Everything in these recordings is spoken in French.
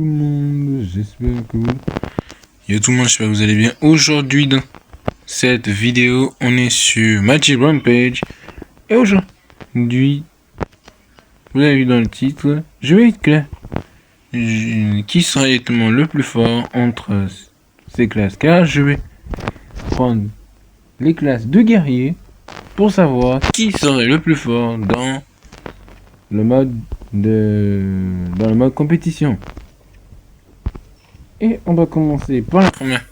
Tout le monde, j'espère que vous... Yo tout le monde, j'espère que vous allez bien. Aujourd'hui dans cette vidéo, on est sur Magic Rampage. Et aujourd'hui, vous avez vu dans le titre, je vais être clair. Qui sera exactement le plus fort entre ces classes? Car je vais prendre les classes de guerrier pour savoir qui serait le plus fort dans le mode compétition. Et on va commencer par la première.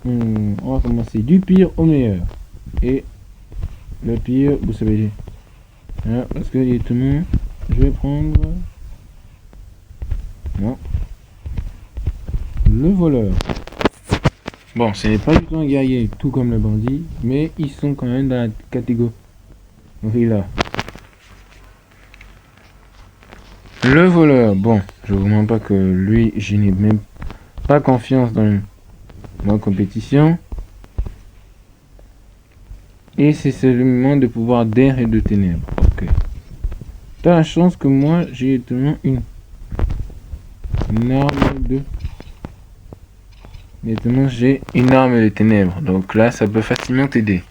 On va commencer du pire au meilleur. Et le pire, vous savez. Hein, parce que directement, je vais prendre... Non. Le voleur. Bon, ce n'est pas du tout un guerrier, tout comme le bandit, mais ils sont quand même dans la catégorie là. Le voleur, bon, je vous mens pas que lui, je n'ai même pas confiance dans ma compétition. Et c'est seulement de pouvoir d'air et de ténèbres. Ok. T'as la chance que moi, j'ai tellement une arme de... Maintenant, j'ai une arme de ténèbres. Donc là, ça peut facilement t'aider.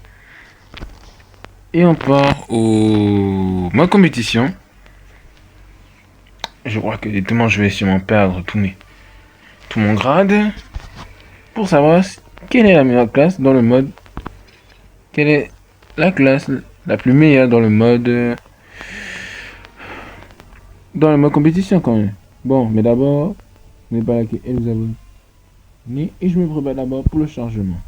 Et on part au... ma compétition. Je crois que directement, je vais sûrement perdre tout mon grade. Pour savoir quelle est la meilleure classe dans le mode... Quelle est la classe la plus meilleure dans le mode... Dans le mode compétition quand même. Bon, mais d'abord, n'est pas laquelle elle vous abonne. Et je me prépare d'abord pour le chargement.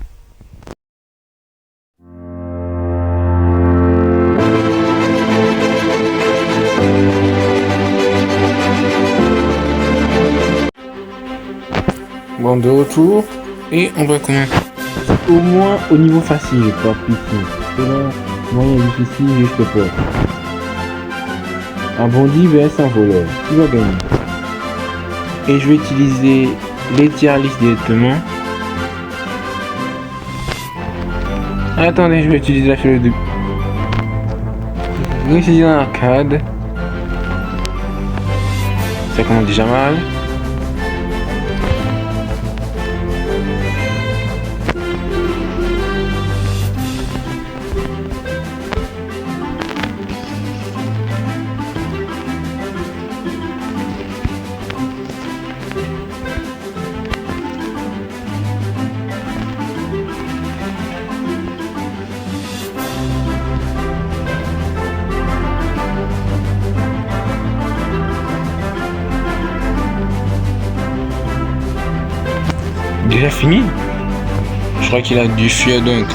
Bon, de retour. Et on va commencer. Au moins au niveau facile, par pitié. Et là, moyen difficile, juste pas. Un bandit vs un voleur. Qui va gagner? Et je vais utiliser les tier list directement. Attendez, je vais utiliser la file de... Je vais utiliser un arcade. Ça commence déjà mal. Déjà fini? Je crois qu'il a dû fuir donc.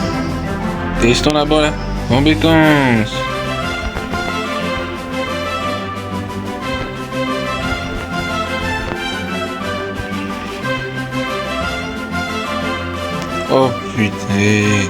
Testons là-bas là. Compétence. Oh putain.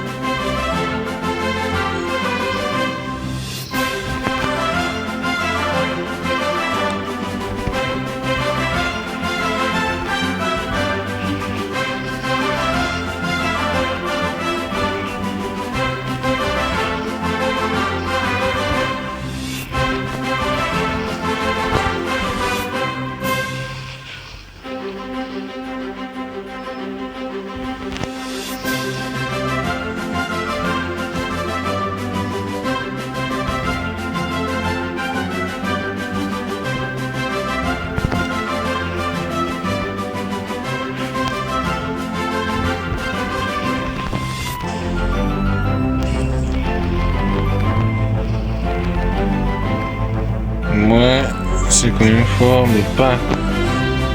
Moi, c'est quand même fort, mais pas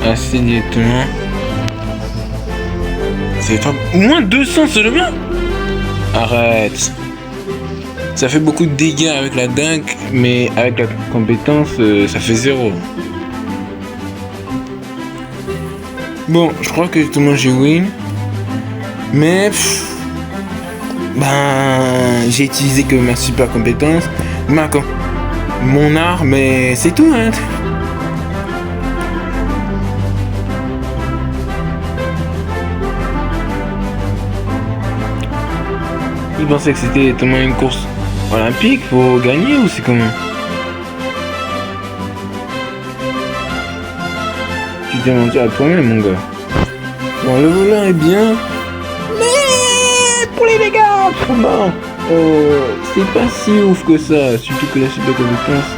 assez directement. C'est pas... Au moins 200 seulement? Arrête. Ça fait beaucoup de dégâts avec la dunk, mais avec la compétence, ça fait 0. Bon, je crois que tout le monde j'ai win. Mais... j'ai utilisé que ma super compétence. Mon arme, mais c'est tout, hein. Il pensait que c'était tellement une course olympique pour gagner ou c'est comment? Tu t'es menti à toi-même, mon gars. Bon, le volant est bien. Mais pour les dégâts, bon, c'est pas si ouf que ça. Surtout que la super compétence,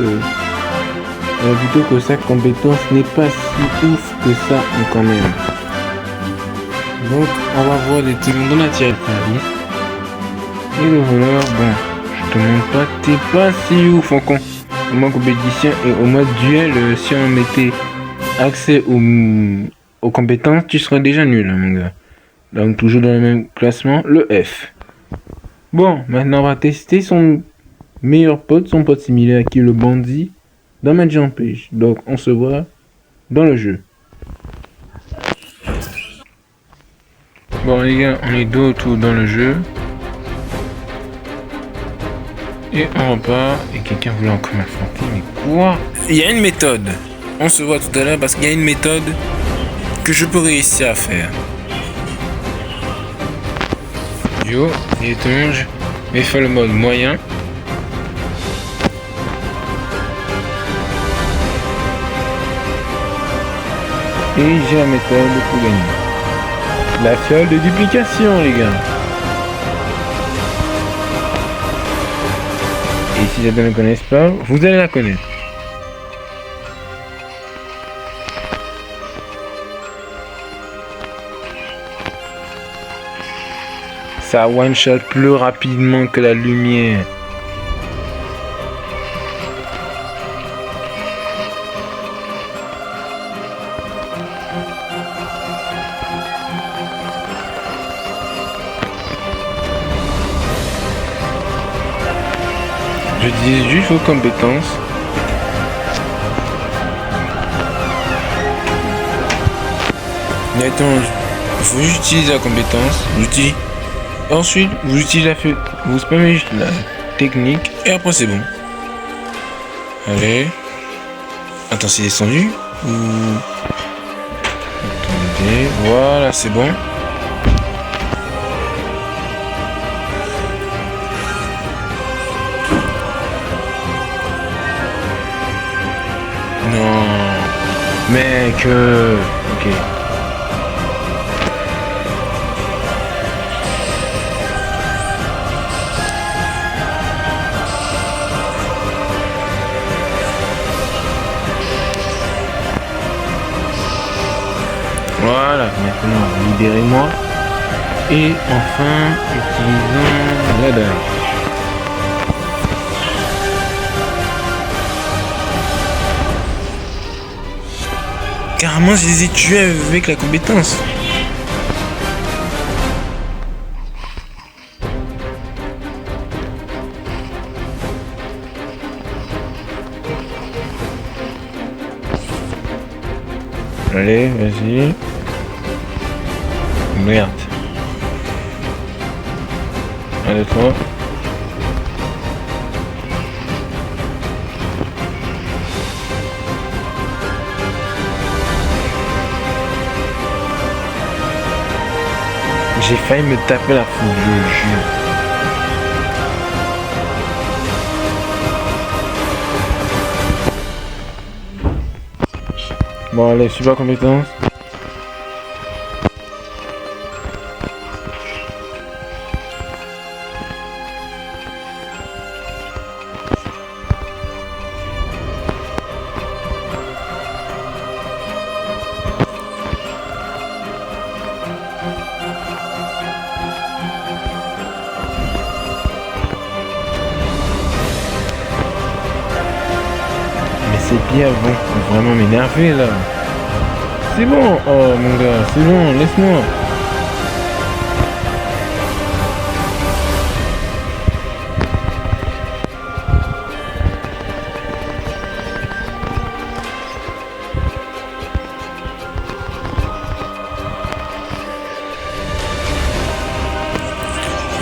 plutôt que sa compétence n'est pas si ouf que ça quand même. Donc, on va voir des trucs dans la tirée de service. Et le voleur, bon, je te montre pas, t'es pas si ouf encore. Au moins compétition et au moins duel, si on mettait accès aux compétences, tu serais déjà nul, mon gars. Donc toujours dans le même classement, le F. Bon, maintenant on va tester son meilleur pote, son pote similaire qui est le bandit, dans Magic Rampage. Donc on se voit dans le jeu. Bon les gars, on est de retour dans le jeu. Et on repart, et quelqu'un voulait encore m'affronter, mais quoi? Il y a une méthode. On se voit tout à l'heure parce qu'il y a une méthode que je peux réussir à faire. Yo, il est étrange, mais fait le mode moyen. Et j'ai la méthode pour gagner. La fiole de duplication, les gars. Et si certains ne connaissent pas, vous allez la connaître. Ça one-shot plus rapidement que la lumière. Je dis juste vos compétences. Mais attends, il faut juste utiliser la compétence. J'utilise. Ensuite, vous utilisez vous spammez juste la technique et après c'est bon. Allez. Attends, c'est descendu ou... Attendez, voilà, c'est bon. Non, mec, ok. Voilà, maintenant libérez-moi. Et enfin, utilisons la dague. Carrément, je les ai tués avec la compétence. Allez, vas-y. Merde. 1, 2, 3. J'ai failli me taper la foule, je jure. Bon allez, super compétence. C'est bien bon, faut vraiment m'énerver là. C'est bon, oh mon gars, c'est bon, laisse-moi.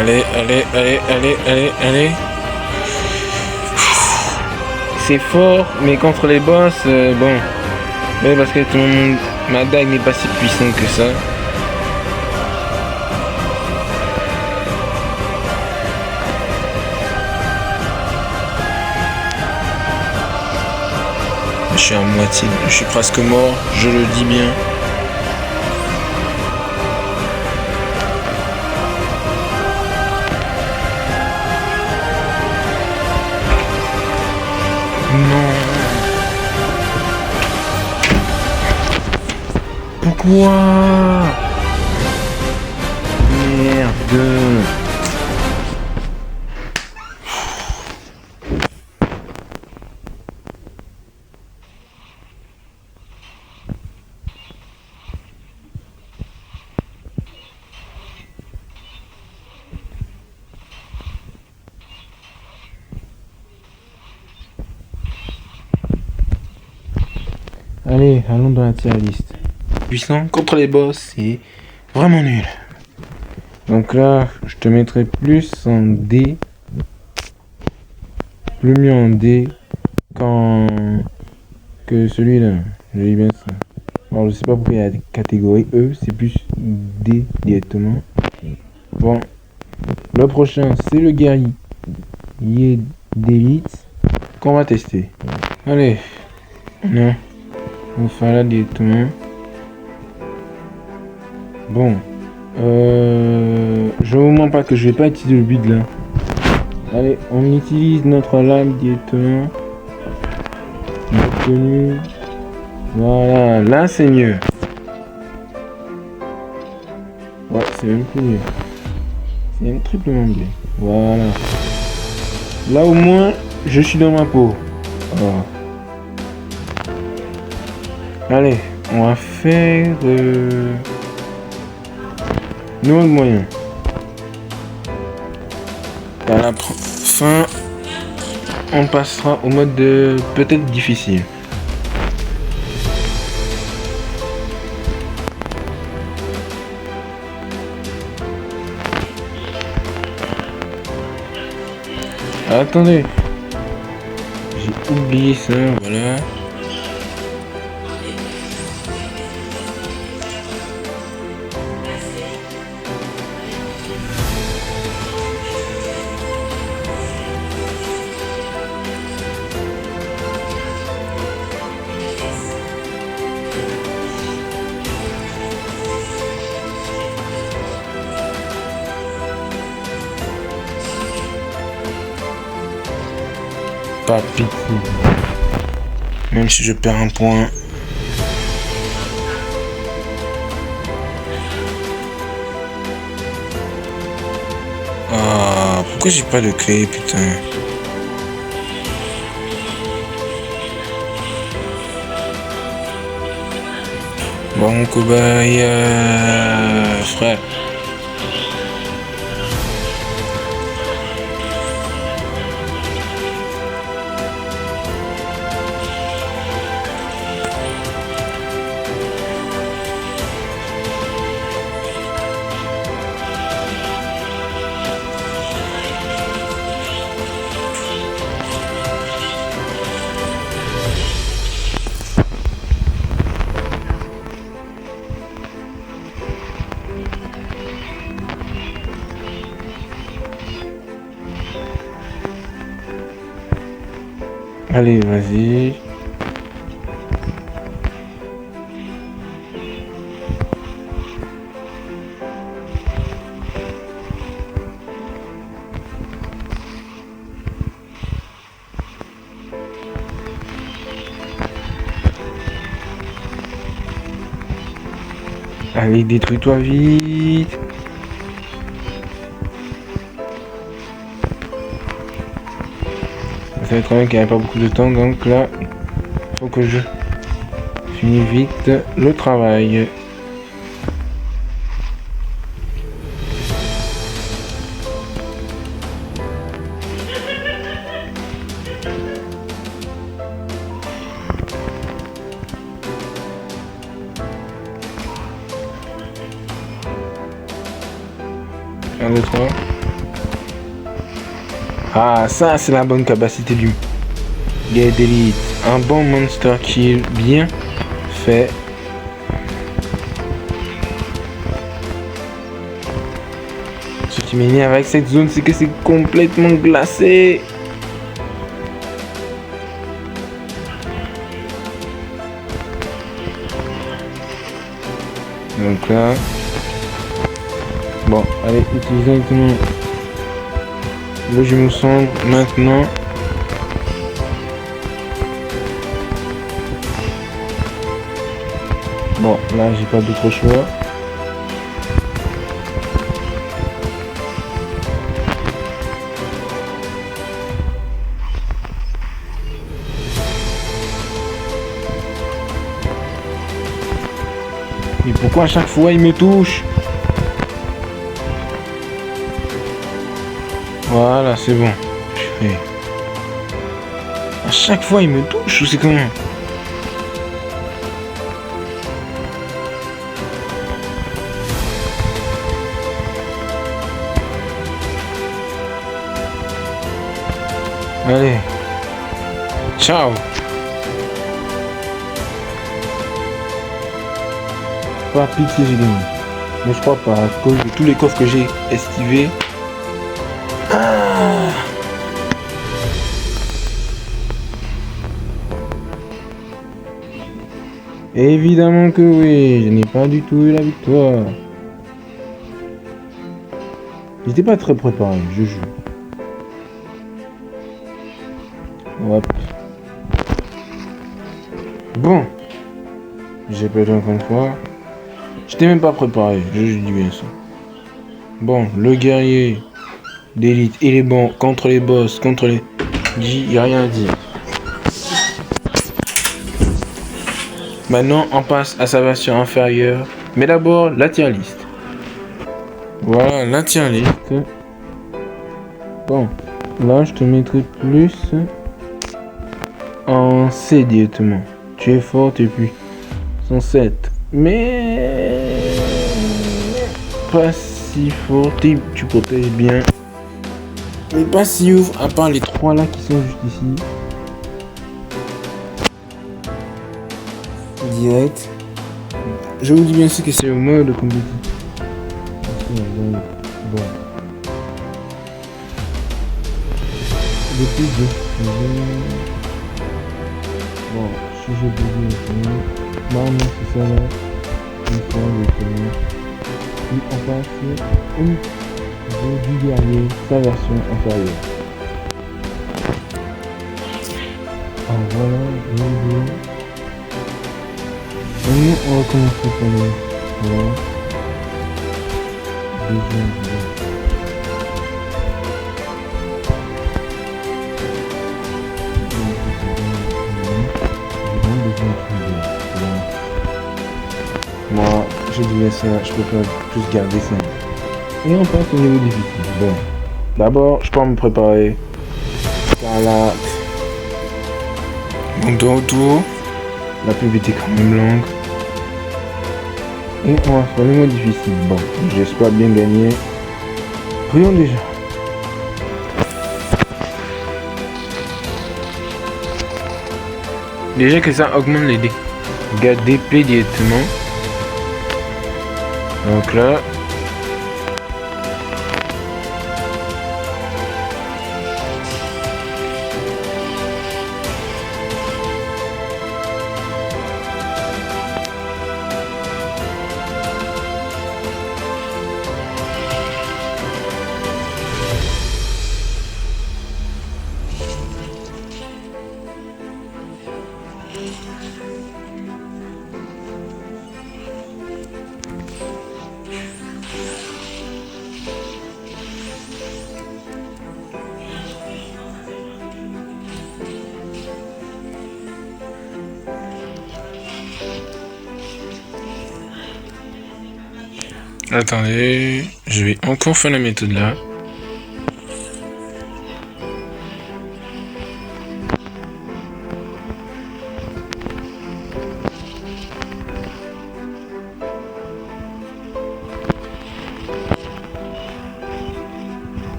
Allez, allez, allez, allez, allez, allez. C'est fort, mais contre les boss, bon. Mais parce que ma dague n'est pas si puissante que ça. Je suis à moitié, je suis presque mort, je le dis bien. Non. Pourquoi? Merde. Allez, allons dans la tier list. Puissant contre les boss, c'est vraiment nul. Donc là, je te mettrai plus en D. Plus mieux en D que celui-là. Je vais bien ça. Alors je sais pas pourquoi il y a la catégorie E, c'est plus D directement. Bon, le prochain c'est le guerrier d'élite qu'on va tester. Allez, non. On va faire là directement. Bon. Je vous mens pas que je vais pas utiliser le build là. Allez, on utilise notre lame directement. Notre tenue. Voilà, là c'est mieux. Ouais, c'est même plus mieux. C'est même triplement bien. Voilà. Là au moins, je suis dans ma peau. Oh. Allez, on va faire nouveau moyen. À la fin, on passera au mode de peut-être difficile. Attendez, j'ai oublié ça, voilà. Pas pitié. Même si je perds un point. Ah, pourquoi j'ai pas de clé, putain. Bon, cobaye, frère. Allez, vas-y. Allez, détruis-toi vite. Ça va être bien qu'il n'y avait pas beaucoup de temps, donc là, il faut que je finisse vite le travail. Un, deux, trois. Ah, ça c'est la bonne capacité du guerrier d'élite. Un bon monster kill bien fait. Ce qui m'énerve avec cette zone, c'est que c'est complètement glacé. Donc là... Bon, allez, utilisons directement le jumeau sombre maintenant. Bon, là, j'ai pas d'autre choix. Et pourquoi à chaque fois il me touche? Voilà, c'est bon. À chaque fois il me touche ou c'est comment? Allez. Ciao. Pas pitié, j'ai gagné. Mais je crois pas, à cause de tous les coffres que j'ai esquivés. Ah. Évidemment que oui, je n'ai pas du tout eu la victoire. J'étais pas très préparé, je joue. Hop. Bon. J'ai perdu encore une fois. J'étais même pas préparé, je dis bien ça. Bon, le guerrier d'élite, il est bon contre les boss, contre les... Il n'y a rien à dire. Maintenant, on passe à sa version inférieure. Mais d'abord, la tier list. Voilà, la tier list. Bon, là, je te mettrai plus en C directement. Tu es fort et puis 107. Mais pas si fort, tu protèges bien. Mais pas si ouf, à part les 3 là qui sont juste ici. Direct. Je vous dis bien sûr que c'est au mode compétitif. Bon. Depuis bon, si je dis normalement c'est ça là. Une fois puis on passe au niveau du guerrier, sa version inférieure. Alors voilà, le vidéo. Maintenant on va commencer par le voilà. Deuxième vidéo. Moi, je disais ça, je peux pas plus garder ça. Et on passe au niveau difficile. Bon, d'abord, je peux me préparer. Voilà. Donc de retour, la pub était quand même longue. Et on va faire le niveau difficile. Bon, j'espère bien gagner. Prions déjà. Déjà que ça augmente les dégâts d'épée directement. Donc là. Attendez, je vais encore faire la méthode là.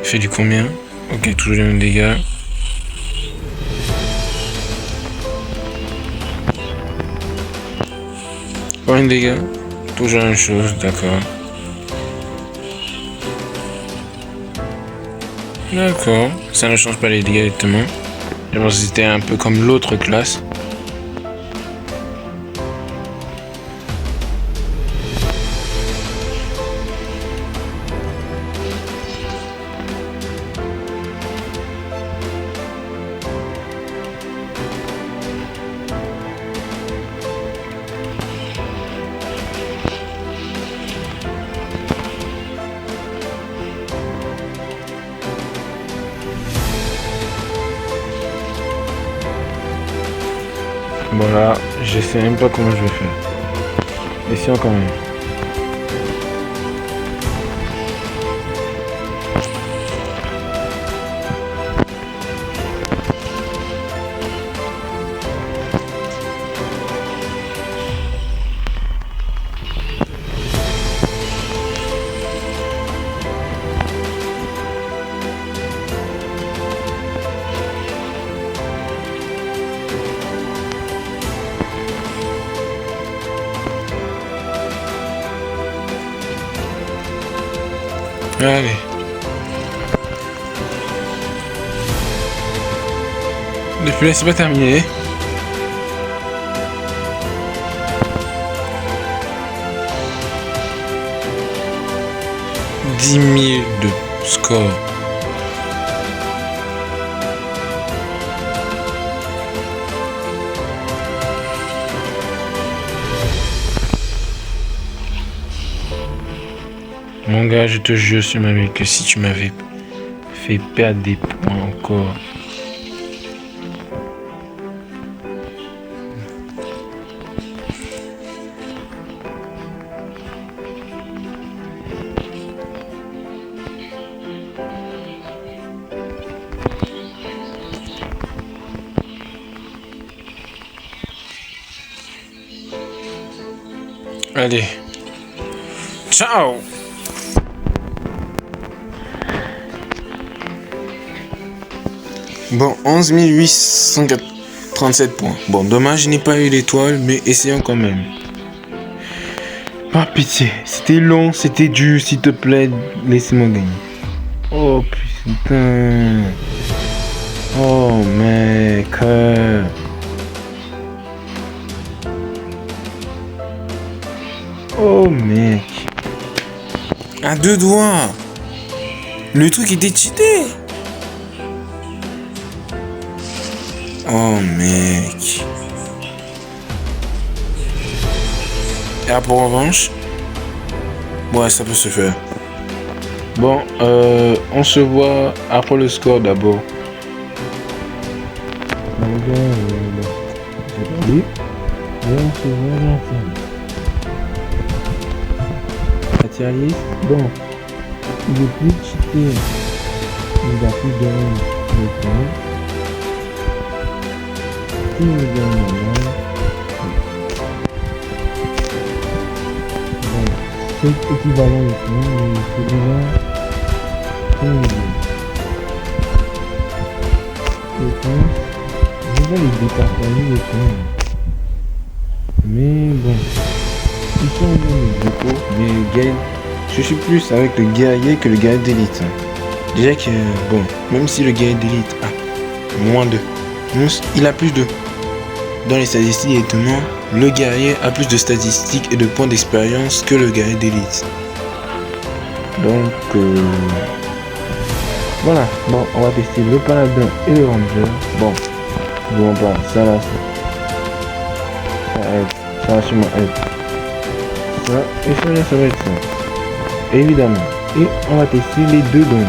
Fait du combien? Ok, toujours les mêmes dégâts. Combien de dégâts? Toujours la même chose, d'accord. D'accord, ça ne change pas les dégâts directement. Je pense que c'était un peu comme l'autre classe. Voilà, je sais même pas comment je vais faire. Essayons quand même. Allez. Depuis là, c'est pas terminé. « 10 000 de score. Mon gars, je te jure sur ma vie que si tu m'avais fait perdre des points encore. Allez. Ciao. Bon, 11 837 points. Bon, dommage, je n'ai pas eu l'étoile, mais essayons quand même. Par pitié, c'était long, c'était dur, s'il te plaît, laissez-moi gagner. Oh putain. Oh mec. Oh mec. À deux doigts. Le truc était cheaté. Oh mec. Et pour revanche, ouais, ça peut se faire. Bon, on se voit après le score d'abord. Matérialiste, bon, il est plus cheaté. Il a plus de le temps. Il me donne bon, c'est équivalent au point, mais celui-là, c'est un million. Les points, je vais les départager les points. Mais bon, ils sont bien les dépôts, mais je suis plus avec le guerrier que le guerrier d'élite. Déjà que, bon, même si le guerrier d'élite a moins de, il a plus de. Dans les statistiques directement, le guerrier a plus de statistiques et de points d'expérience que le guerrier d'élite. Donc, voilà. Bon, on va tester le paladin et le ranger. Bon, bon pas, ça là, ça aide. Ça va sûrement être ça. Et ça là, ça va être ça. Évidemment. Et on va tester les deux donc.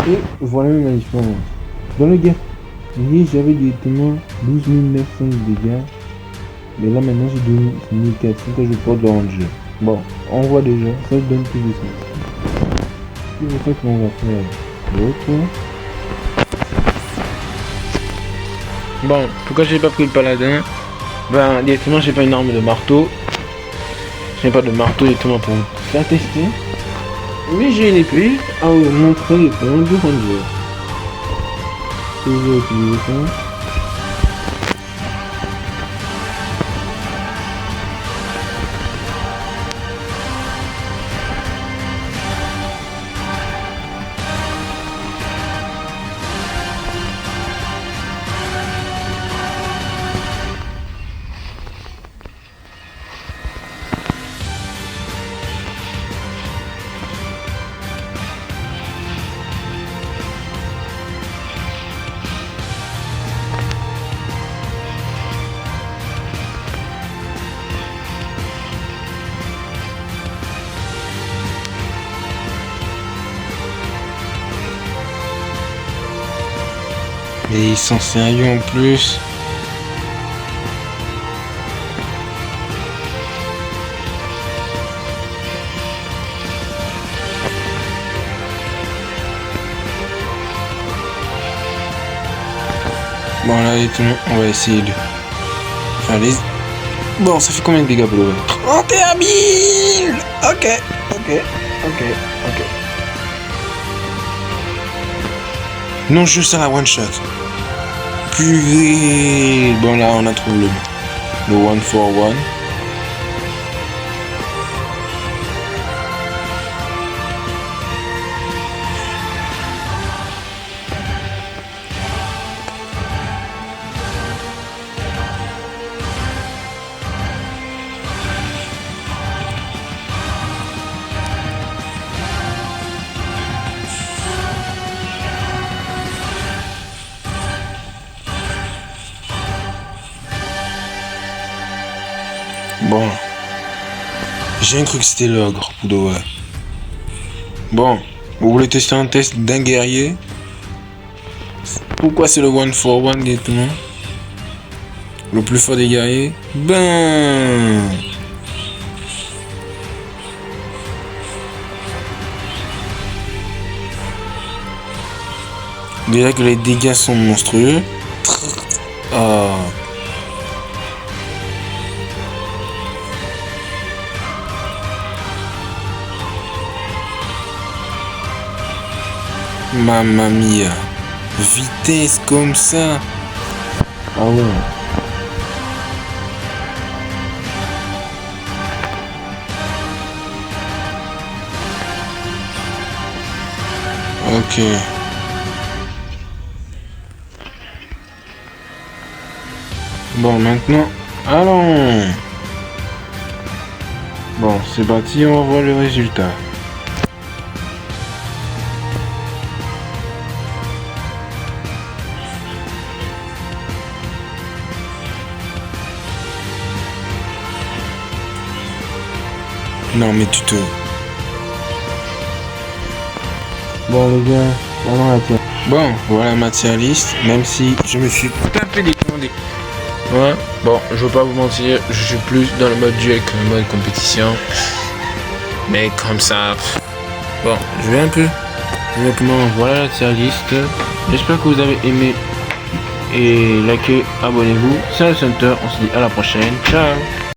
Et voilà la différence. Dans le guerrier, j'avais directement 12 900 de dégâts. Mais là maintenant j'ai 12 400 quand je porte le ranger. Bon, on voit déjà, ça donne plus de sens. C'est pour ça qu'on va faire l'autre. Bon, pourquoi j'ai pas pris le paladin? Ben directement j'ai pas une arme de marteau. Je n'ai pas de marteau directement pour faire tester. Mais j'ai une épée à vous montrer les points du ranger. Je vais utiliser ça. Mais ils sont sérieux en plus. Bon là tout le monde, on va essayer de faire les... Bon, ça fait combien de dégâts pour le 31 000. Ok. Non, juste à la one shot. Purée. Bon là on a trouvé le 1-for-1. Bon, j'ai cru que c'était l'ogre, pour de vrai. Bon, vous voulez tester un test d'un guerrier? Pourquoi c'est le 1-for-1 directement? Le plus fort des guerriers? Ben... Déjà que les dégâts sont monstrueux. Oh. Mamma mia. Vitesse comme ça. Ah ouais. Ok. Bon, maintenant, allons. Bon, c'est parti, on va voir le résultat. Non, mais tu te... Bon, les gars, voilà la tienne. Bon, voilà ma tier list, même si je me suis tapé des commandés. Ouais, bon, je veux pas vous mentir, je suis plus dans le mode duel que le mode compétition. Mais comme ça... Bon, je vais un peu... Honnêtement, voilà la tier list. J'espère que vous avez aimé. Et likez, abonnez-vous. C'est le Center, on se dit à la prochaine. Ciao.